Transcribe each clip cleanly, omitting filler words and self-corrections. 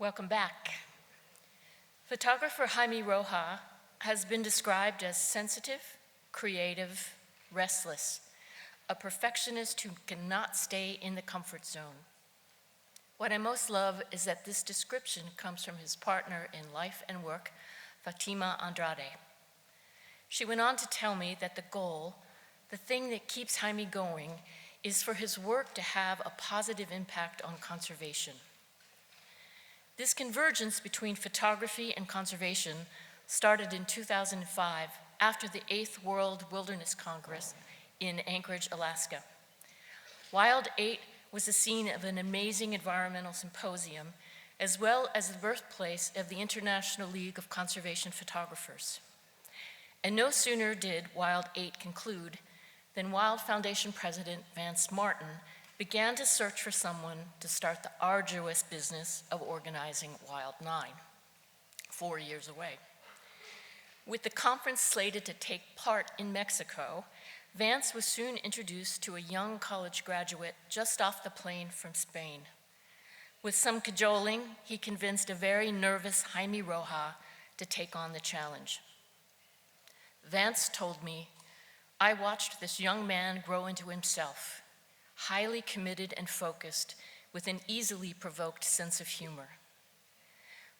Welcome back. Photographer Jaime Rojo has been described as sensitive, creative, restless, a perfectionist who cannot stay in the comfort zone. What I most love is that this description comes from his partner in life and work, Fatima Andrade. She went on to tell me that the goal, the thing that keeps Jaime going, is for his work to have a positive impact on conservation. This convergence between photography and conservation started in 2005 after the 8th World Wilderness Congress in Anchorage, Alaska. Wild 8 was the scene of an amazing environmental symposium, as well as the birthplace of the International League of Conservation Photographers. And no sooner did Wild 8 conclude than Wild Foundation President Vance Martin began to search for someone to start the arduous business of organizing Wild 9, 4 years away. With the conference slated to take part in Mexico, Vance was soon introduced to a young college graduate just off the plane from Spain. With some cajoling, he convinced a very nervous Jaime Rojo to take on the challenge. Vance told me, "I watched this young man grow into himself, highly committed and focused, with an easily provoked sense of humor.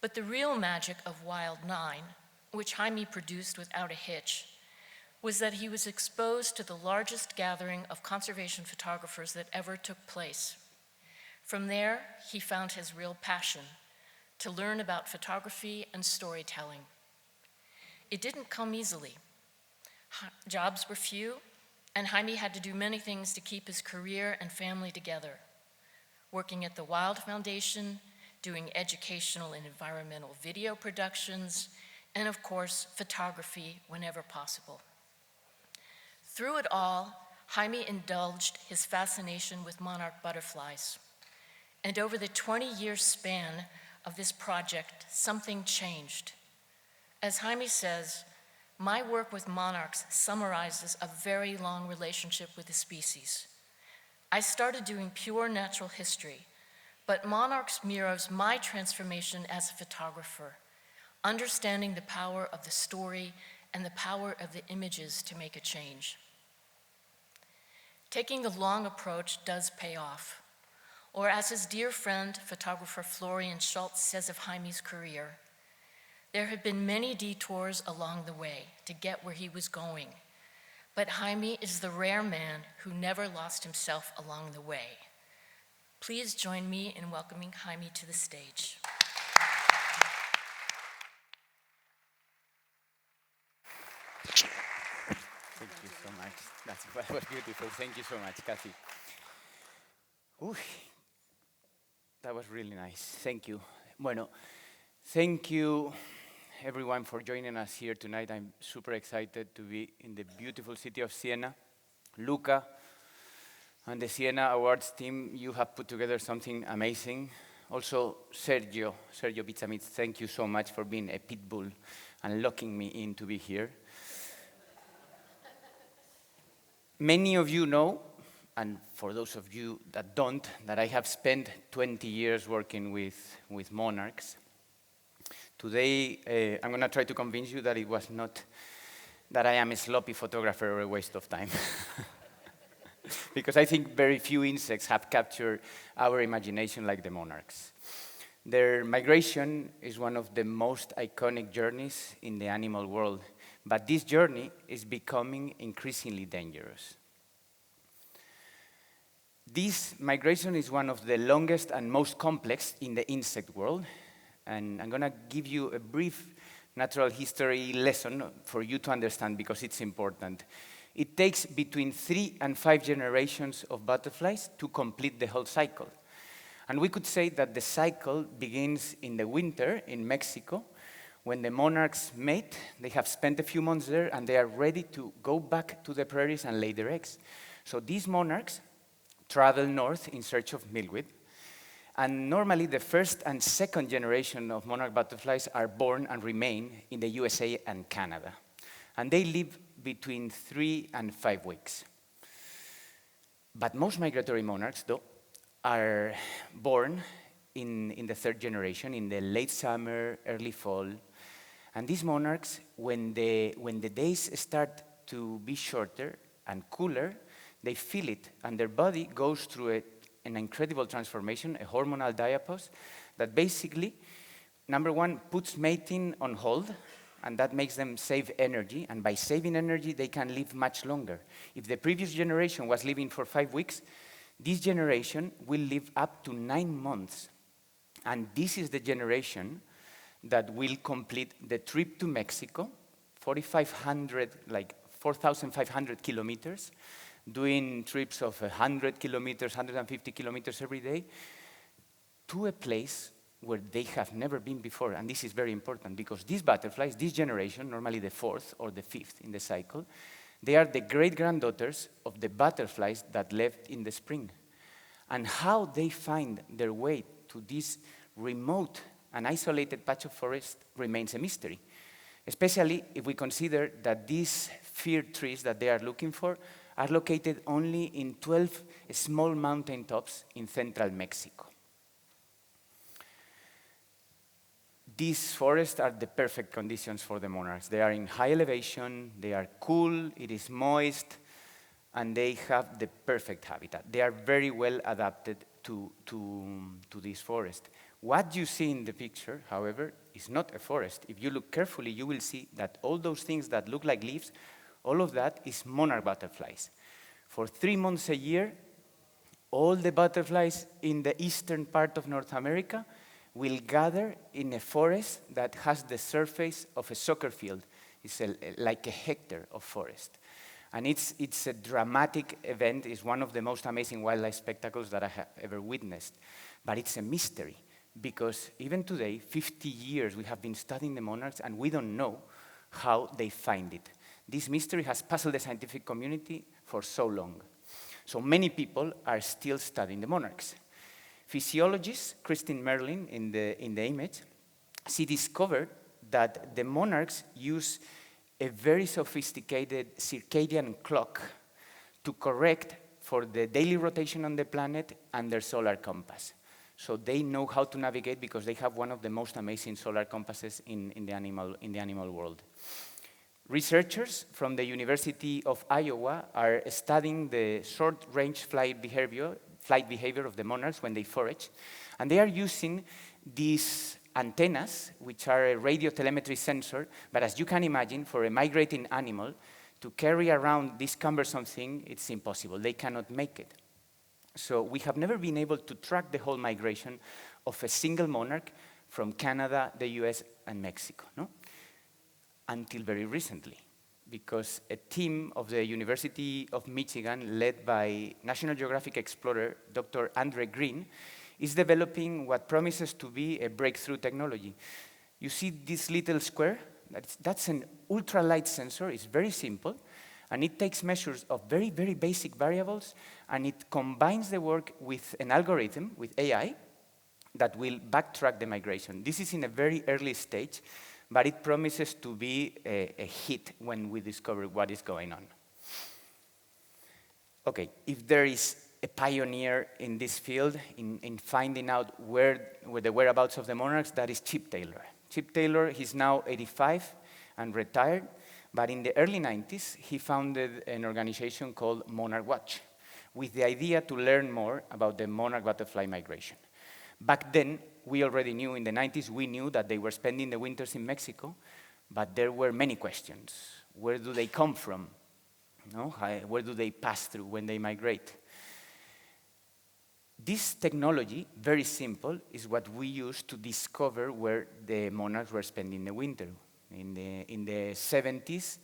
But the real magic of Wild 9, which Jaime produced without a hitch, was that he was exposed to the largest gathering of conservation photographers that ever took place. From there, he found his real passion, to learn about photography and storytelling. It didn't come easily. Jobs were few, and Jaime had to do many things to keep his career and family together, working at the Wild Foundation, doing educational and environmental video productions, and of course, photography whenever possible. Through it all, Jaime indulged his fascination with monarch butterflies. And over the 20-year span of this project, something changed. As Jaime says, "My work with monarchs summarizes a very long relationship with the species. I started doing pure natural history, but monarchs mirrors my transformation as a photographer, understanding the power of the story and the power of the images to make a change." Taking the long approach does pay off, or as his dear friend, photographer Florian Schultz says of Jaime's career, "There have been many detours along the way to get where he was going, but Jaime is the rare man who never lost himself along the way." Please join me in welcoming Jaime to the stage. Thank you so much. That was beautiful. Thank you so much, Kathy. Ooh, that was really nice. Thank you. Bueno, thank you everyone for joining us here tonight. I'm super excited to be in the beautiful city of Siena. Luca and the Siena Awards team, you have put together something amazing. Also, Sergio Pizzamit, thank you so much for being a pit bull and locking me in to be here. Many of you know, and for those of you that don't, that I have spent 20 years working with monarchs. Today, I'm going to try to convince you that it was not that I am a sloppy photographer or a waste of time. Because I think very few insects have captured our imagination like the monarchs. Their migration is one of the most iconic journeys in the animal world, but this journey is becoming increasingly dangerous. This migration is one of the longest and most complex in the insect world, and I'm going to give you a brief natural history lesson for you to understand because it's important. It takes between 3 and 5 generations of butterflies to complete the whole cycle. And we could say that the cycle begins in the winter in Mexico. When the monarchs mate, they have spent a few months there and they are ready to go back to the prairies and lay their eggs. So these monarchs travel north in search of milkweed. And normally the first and second generation of monarch butterflies are born and remain in the USA and Canada. And they live between 3 and 5 weeks. But most migratory monarchs, though, are born in the third generation, in the late summer, early fall. And these monarchs, when the days start to be shorter and cooler, they feel it, and their body goes through an incredible transformation, a hormonal diapause, that basically, number one, puts mating on hold, and that makes them save energy, and by saving energy, they can live much longer. If the previous generation was living for 5 weeks, this generation will live up to 9 months. And this is the generation that will complete the trip to Mexico, 4,500 kilometers, doing trips of 100 kilometers, 150 kilometers every day, to a place where they have never been before. And this is very important, because these butterflies, this generation, normally the 4th or the 5th in the cycle, they are the great-granddaughters of the butterflies that left in the spring. And how they find their way to this remote and isolated patch of forest remains a mystery, especially if we consider that these fir trees that they are looking for are located only in 12 small mountain tops in central Mexico. These forests are the perfect conditions for the monarchs. They are in high elevation, they are cool, it is moist, and they have the perfect habitat. They are very well adapted to this forest. What you see in the picture, however, is not a forest. If you look carefully, you will see that all those things that look like leaves, all of that is monarch butterflies. For 3 months a year, all the butterflies in the eastern part of North America will gather in a forest that has the surface of a soccer field. It's like a hectare of forest. And it's a dramatic event. It's one of the most amazing wildlife spectacles that I have ever witnessed. But it's a mystery, because even today, 50 years, we have been studying the monarchs, and we don't know how they find it. This mystery has puzzled the scientific community for so long. So many people are still studying the monarchs. Physiologist Christine Merlin, in the image, she discovered that the monarchs use a very sophisticated circadian clock to correct for the daily rotation on the planet and their solar compass. So they know how to navigate, because they have one of the most amazing solar compasses in the animal world. Researchers from the University of Iowa are studying the short-range flight behavior of the monarchs when they forage, and they are using these antennas, which are a radio telemetry sensor, but as you can imagine, for a migrating animal, to carry around this cumbersome thing, it's impossible. They cannot make it. So we have never been able to track the whole migration of a single monarch from Canada, the US, and Mexico, no? Until very recently, because a team of the University of Michigan, led by National Geographic explorer Dr. Andre Green, is developing what promises to be a breakthrough technology. You see this little square? That's an ultralight sensor. It's very simple, and it takes measures of very, very basic variables, and it combines the work with an algorithm, with AI, that will backtrack the migration. This is in a very early stage, but it promises to be a hit when we discover what is going on. Okay, if there is a pioneer in this field, in finding out where the whereabouts of the monarchs, that is Chip Taylor. Chip Taylor, he's now 85 and retired, but in the early 90s, he founded an organization called Monarch Watch, with the idea to learn more about the monarch butterfly migration. Back then, we already knew, in the 90s, we knew that they were spending the winters in Mexico, but there were many questions. Where do they come from? No? Where do they pass through when they migrate? This technology, very simple, is what we use to discover where the monarchs were spending the winter. In the 70s,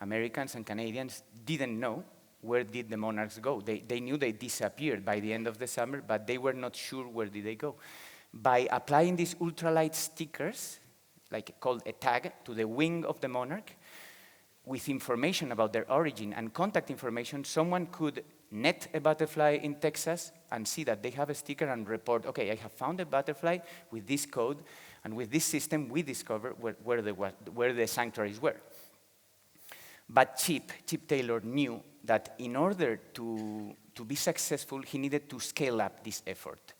Americans and Canadians didn't know where did the monarchs go. They knew they disappeared by the end of the summer, but they were not sure where did they go. By applying these ultralight stickers, called a tag, to the wing of the monarch, with information about their origin and contact information, someone could net a butterfly in Texas and see that they have a sticker and report, okay, I have found a butterfly with this code, and with this system, we discover where the sanctuaries were. But Chip Taylor knew that in order to be successful, he needed to scale up this effort.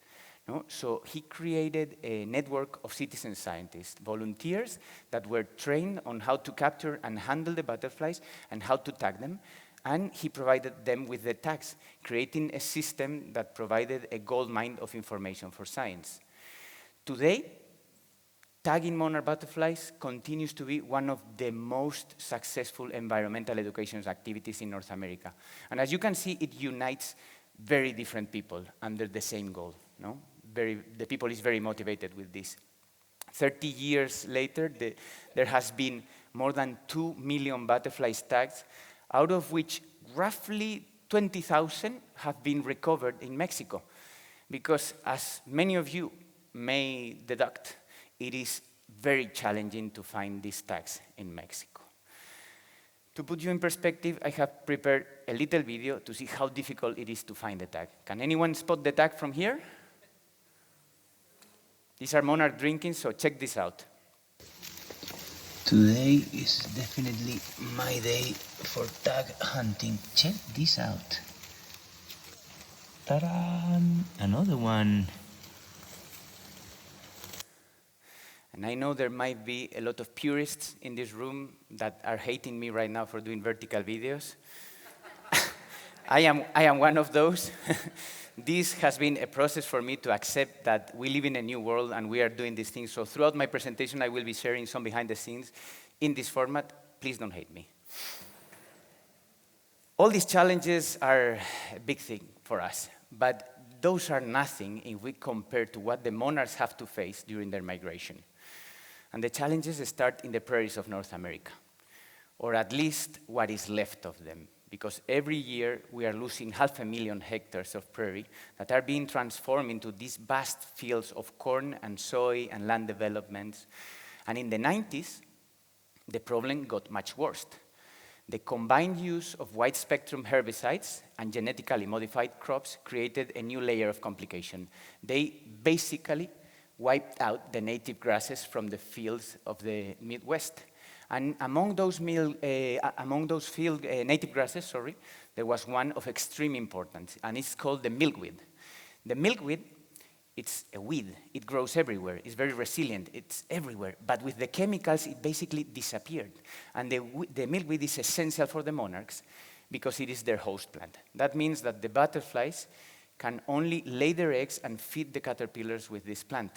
No? So he created a network of citizen scientists, volunteers that were trained on how to capture and handle the butterflies and how to tag them. And he provided them with the tags, creating a system that provided a goldmine of information for science. Today, tagging monarch butterflies continues to be one of the most successful environmental education activities in North America. And as you can see, it unites very different people under the same goal. No? The people is very motivated with this. 30 years later, there has been more than 2 million butterflies tags, out of which roughly 20,000 have been recovered in Mexico. Because as many of you may deduct, it is very challenging to find these tags in Mexico. To put you in perspective, I have prepared a little video to see how difficult it is to find the tag. Can anyone spot the tag from here? These are monarch drinking, so check this out. Today is definitely my day for tag hunting. Check this out. Ta-da! Another one. And I know there might be a lot of purists in this room that are hating me right now for doing vertical videos. I am one of those. This has been a process for me to accept that we live in a new world and we are doing these things. So throughout my presentation, I will be sharing some behind the scenes in this format. Please don't hate me. All these challenges are a big thing for us, but those are nothing if we compare to what the monarchs have to face during their migration. And the challenges start in the prairies of North America, or at least what is left of them. Because every year we are losing 500,000 hectares of prairie that are being transformed into these vast fields of corn and soy and land developments. And in the 90s, the problem got much worse. The combined use of wide-spectrum herbicides and genetically modified crops created a new layer of complication. They basically wiped out the native grasses from the fields of the Midwest. And among those native grasses, there was one of extreme importance, and it's called the milkweed. The milkweed, it's a weed. It grows everywhere. It's very resilient. It's everywhere. But with the chemicals, it basically disappeared. And the milkweed is essential for the monarchs because it is their host plant. That means that the butterflies can only lay their eggs and feed the caterpillars with this plant.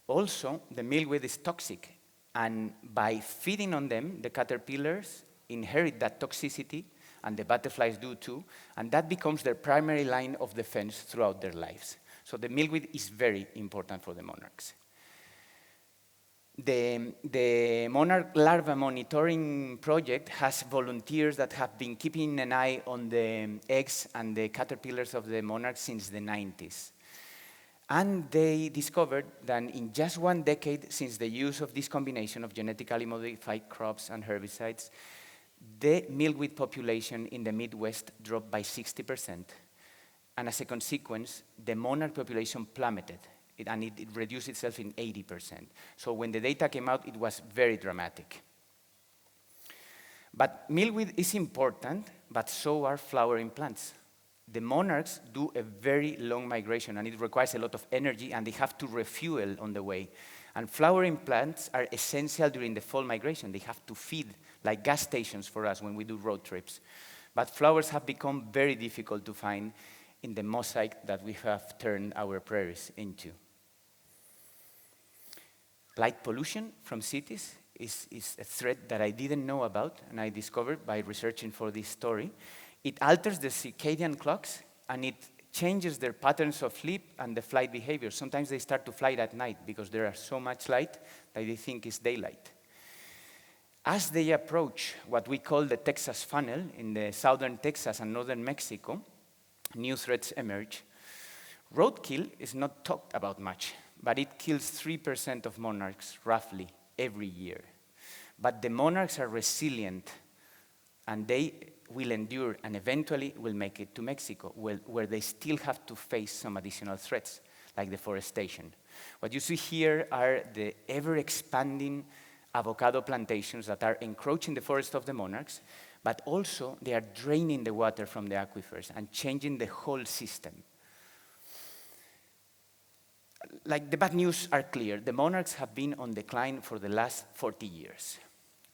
Also, the milkweed is toxic. And by feeding on them, the caterpillars inherit that toxicity, and the butterflies do too, and that becomes their primary line of defense throughout their lives. So the milkweed is very important for the monarchs. The monarch larva monitoring project has volunteers that have been keeping an eye on the eggs and the caterpillars of the monarchs since the 90s. And they discovered that in just 1 decade since the use of this combination of genetically modified crops and herbicides, the milkweed population in the Midwest dropped by 60%. And as a consequence, the monarch population plummeted, and it reduced itself in 80%. So when the data came out, it was very dramatic. But milkweed is important, but so are flowering plants. The monarchs do a very long migration, and it requires a lot of energy, and they have to refuel on the way. And flowering plants are essential during the fall migration. They have to feed, like gas stations for us when we do road trips. But flowers have become very difficult to find in the mosaic that we have turned our prairies into. Light pollution from cities is a threat that I didn't know about, and I discovered by researching for this story. It alters the circadian clocks, and it changes their patterns of sleep and the flight behavior. Sometimes they start to fly at night because there is so much light that they think it's daylight. As they approach what we call the Texas funnel in the southern Texas and northern Mexico, new threats emerge. Roadkill is not talked about much, but it kills 3% of monarchs, roughly, every year. But the monarchs are resilient, and they will endure and eventually will make it to Mexico, where they still have to face some additional threats, like deforestation. What you see here are the ever-expanding avocado plantations that are encroaching the forest of the monarchs, but also they are draining the water from the aquifers and changing the whole system. like the bad news are clear. The monarchs have been on decline for the last 40 years.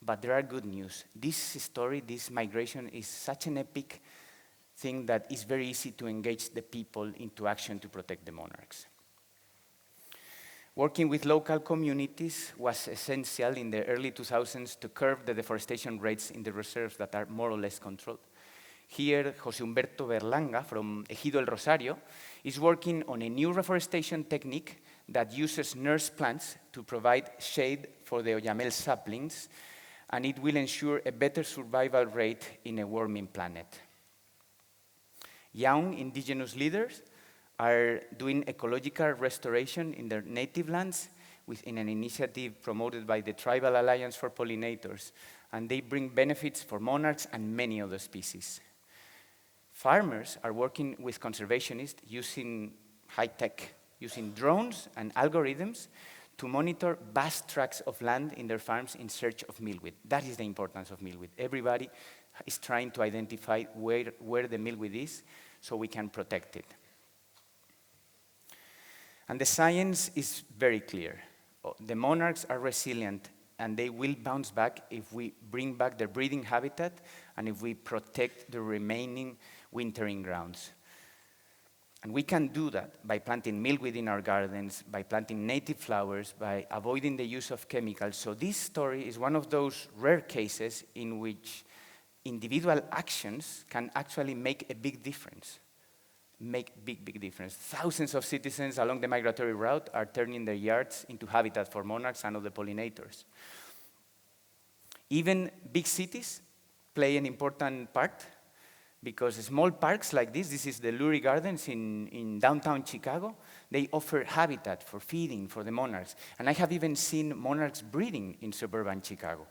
But there are good news. This story, this migration is such an epic thing that it's very easy to engage the people into action to protect the monarchs. Working with local communities was essential in the early 2000s to curb the deforestation rates in the reserves that are more or less controlled. Here, José Humberto Berlanga from Ejido El Rosario is working on a new reforestation technique that uses nurse plants to provide shade for the Oyamel saplings, and it will ensure a better survival rate in a warming planet. Young indigenous leaders are doing ecological restoration in their native lands within an initiative promoted by the Tribal Alliance for Pollinators, and they bring benefits for monarchs and many other species. Farmers are working with conservationists using high-tech, using drones and algorithms to monitor vast tracts of land in their farms in search of milkweed. That is the importance of milkweed. Everybody is trying to identify where the milkweed is so we can protect it. And the science is very clear. The monarchs are resilient and they will bounce back if we bring back their breeding habitat and if we protect the remaining wintering grounds. And we can do that by planting milkweed in our gardens, by planting native flowers, by avoiding the use of chemicals. So this story is one of those rare cases in which individual actions can actually make a big difference. Big difference. Thousands of citizens along the migratory route are turning their yards into habitat for monarchs and other pollinators. Even big cities play an important part because small parks like this is the Lurie Gardens in downtown Chicago, they offer habitat for feeding for the monarchs. And I have even seen monarchs breeding in suburban Chicago,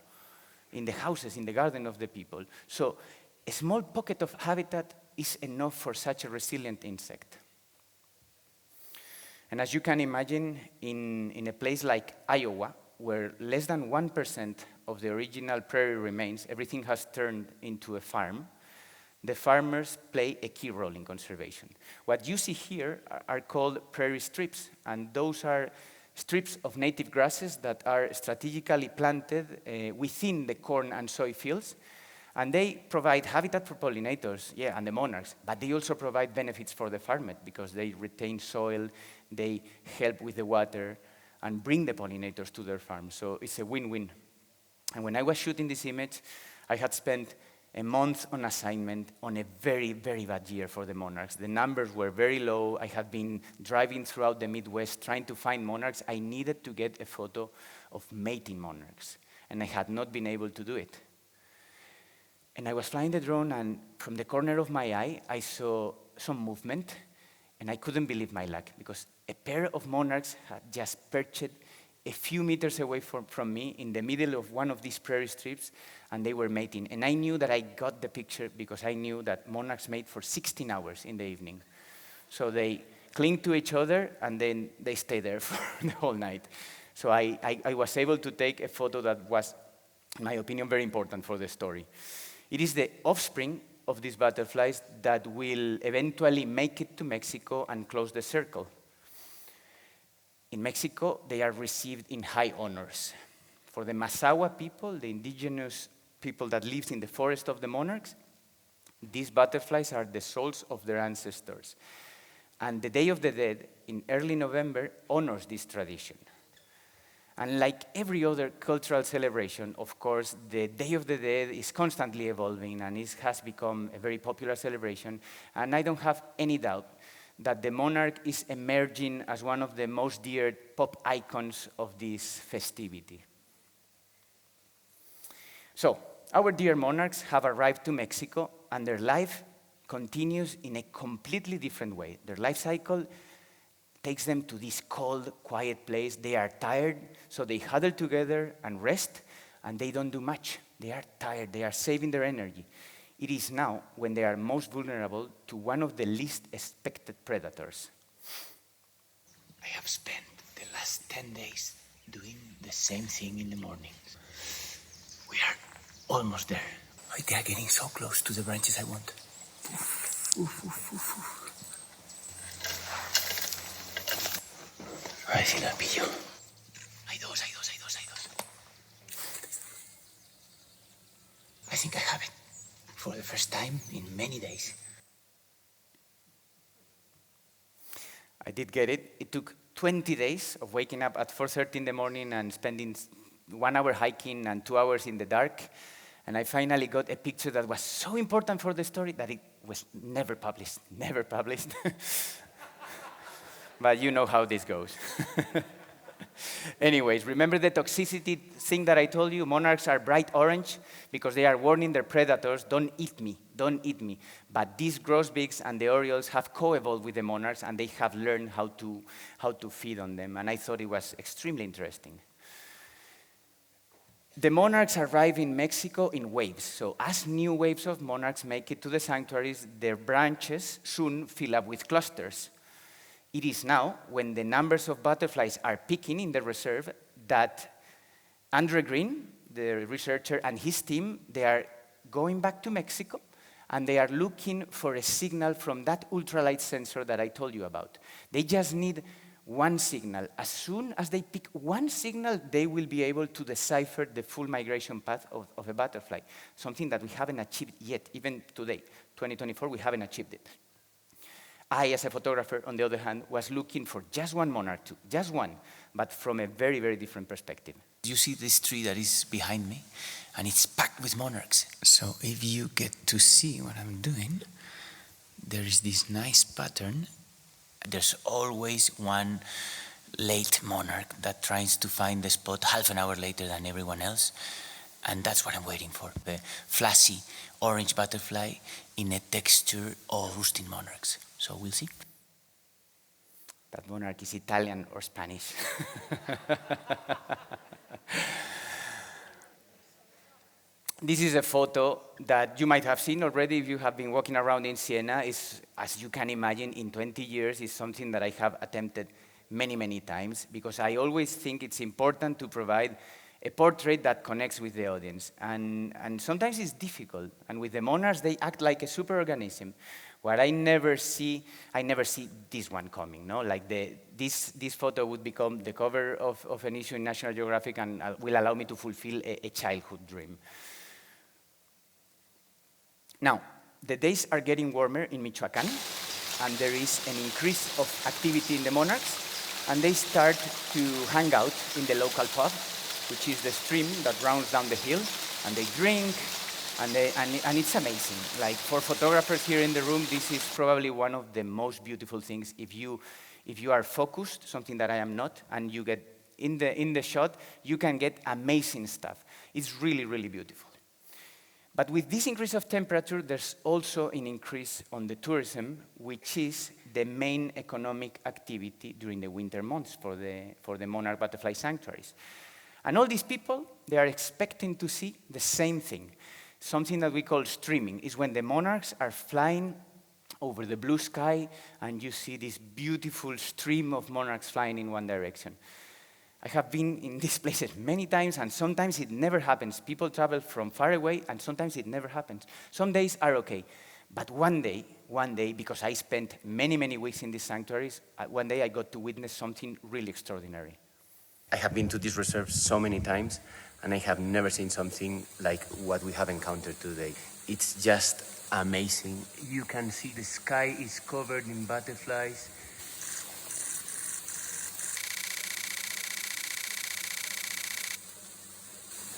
in the houses, in the garden of the people. So a small pocket of habitat is enough for such a resilient insect. And as you can imagine, in a place like Iowa, where less than 1% of the original prairie remains, everything has turned into a farm, the farmers play a key role in conservation. What you see here are called prairie strips, and those are strips of native grasses that are strategically planted within the corn and soy fields, and they provide habitat for pollinators, yeah, and the monarchs, but they also provide benefits for the farmer because they retain soil, they help with the water, and bring the pollinators to their farm. So it's a win-win. And when I was shooting this image, I had spent a month on assignment on a very, very bad year for the monarchs. The numbers were very low. I had been driving throughout the Midwest trying to find monarchs. I needed to get a photo of mating monarchs, and I had not been able to do it. And I was flying the drone, and from the corner of my eye, I saw some movement, and I couldn't believe my luck, because a pair of monarchs had just perched a few meters away from me in the middle of one of these prairie strips, and they were mating. And I knew that I got the picture because I knew that monarchs mate for 16 hours in the evening. So they cling to each other, and then they stay there for the whole night. So I was able to take a photo that was, in my opinion, very important for the story. It is the offspring of these butterflies that will eventually make it to Mexico and close the circle. In Mexico, they are received in high honors. For the Mazahua people, the indigenous people that live in the forest of the monarchs, these butterflies are the souls of their ancestors. And the Day of the Dead, in early November, honors this tradition. And like every other cultural celebration, of course, the Day of the Dead is constantly evolving, and it has become a very popular celebration. And I don't have any doubt that the monarch is emerging as one of the most dear pop icons of this festivity. So, our dear monarchs have arrived to Mexico, and their life continues in a completely different way. Their life cycle takes them to this cold, quiet place. They are tired, so they huddle together and rest, and they don't do much. They are tired, they are saving their energy. It is now when they are most vulnerable to one of the least expected predators. I have spent the last 10 days doing the same thing in the morning. We are almost there. They are getting so close to the branches I want. A ver si la pillo. Hay dos. I think I have it. For the first time in many days. I did get it. It took 20 days of waking up at 4:30 in the morning and spending 1 hour hiking and 2 hours in the dark. And I finally got a picture that was so important for the story that it was never published. But you know how this goes. Anyways, remember the toxicity thing that I told you? Monarchs are bright orange because they are warning their predators, don't eat me. But these grosbeaks and the orioles have co-evolved with the monarchs, and they have learned how to feed on them. And I thought it was extremely interesting. The monarchs arrive in Mexico in waves. So as new waves of monarchs make it to the sanctuaries, their branches soon fill up with clusters. It is now, when the numbers of butterflies are peaking in the reserve, that Andre Green, the researcher, and his team, they are going back to Mexico, and they are looking for a signal from that ultralight sensor that I told you about. They just need one signal. As soon as they pick one signal, they will be able to decipher the full migration path of a butterfly, something that we haven't achieved yet, even today, 2024, we haven't achieved it. I, as a photographer, on the other hand, was looking for just one monarch, too, just one, but from a very, very different perspective. You see this tree that is behind me, and it's packed with monarchs. So if you get to see what I'm doing, there is this nice pattern. There's always one late monarch that tries to find the spot half an hour later than everyone else, and that's what I'm waiting for, the flashy orange butterfly in a texture of rustin monarchs. So we'll see. That monarch is Italian or Spanish. This is a photo that you might have seen already if you have been walking around in Siena. It's, as you can imagine, in 20 years, is something that I have attempted many, many times, because I always think it's important to provide a portrait that connects with the audience. And sometimes it's difficult. And with the monarchs, they act like a superorganism. What I never see this one coming, no? Like this photo would become the cover of an issue in National Geographic and will allow me to fulfill a childhood dream. Now, the days are getting warmer in Michoacán, and there is an increase of activity in the monarchs, and they start to hang out in the local pub, which is the stream that runs down the hill, and they drink, and it's amazing. Like, for photographers here in the room, this is probably one of the most beautiful things. If you are focused, something that I am not, and you get in the shot, you can get amazing stuff. It's really, really beautiful. But with this increase of temperature, there's also an increase on the tourism, which is the main economic activity during the winter months for the monarch butterfly sanctuaries. And all these people, they are expecting to see the same thing. Something that we call streaming is when the monarchs are flying over the blue sky and you see this beautiful stream of monarchs flying in one direction. I have been in these places many times, and sometimes it never happens. People travel from far away, and sometimes it never happens. Some days are okay, but one day, because I spent many, many weeks in these sanctuaries, one day I got to witness something really extraordinary. I have been to these reserves so many times, and I have never seen something like what we have encountered today. It's just amazing. You can see the sky is covered in butterflies.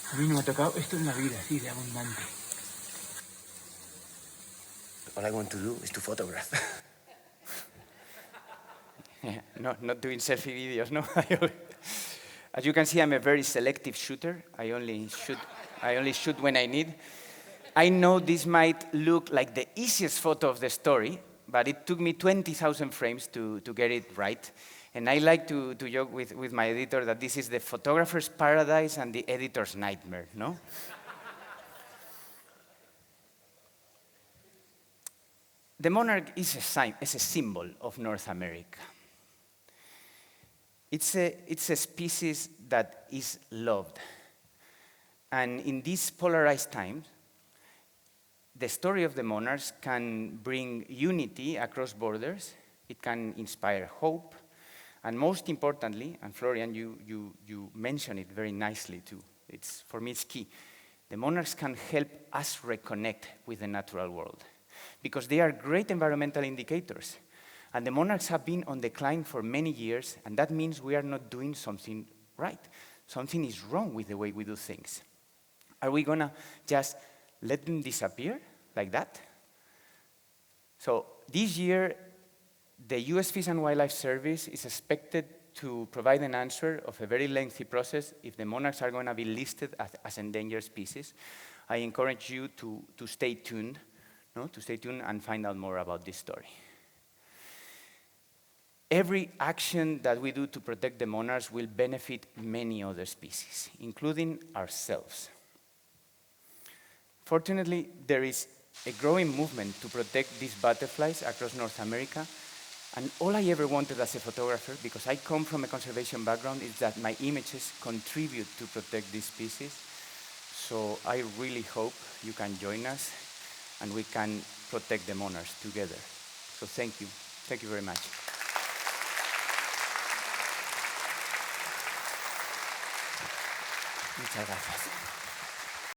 A mí no me ha tocado esto en la vida, así de abundante. All I want to do is to photograph. Yeah, not doing selfie videos, no? As you can see, I'm a very selective shooter. I only shoot when I need. I know this might look like the easiest photo of the story, but it took me 20,000 frames to get it right. And I like to joke with my editor that this is the photographer's paradise and the editor's nightmare, no? The monarch is a symbol of North America. It's a species that is loved. And in these polarized times, the story of the monarchs can bring unity across borders. It can inspire hope. And most importantly, and Florian, you mentioned it very nicely too, for me it's key, the monarchs can help us reconnect with the natural world because they are great environmental indicators. And the monarchs have been on decline for many years, and that means we are not doing something right. Something is wrong with the way we do things. Are we gonna just let them disappear like that? So this year, the US Fish and Wildlife Service is expected to provide an answer of a very lengthy process if the monarchs are going to be listed as endangered species. I encourage you to stay tuned, to stay tuned and find out more about this story. Every action that we do to protect the monarchs will benefit many other species, including ourselves. Fortunately, there is a growing movement to protect these butterflies across North America. And all I ever wanted as a photographer, because I come from a conservation background, is that my images contribute to protect these species. So I really hope you can join us and we can protect the monarchs together. So thank you. Thank you very much. Muchas gracias.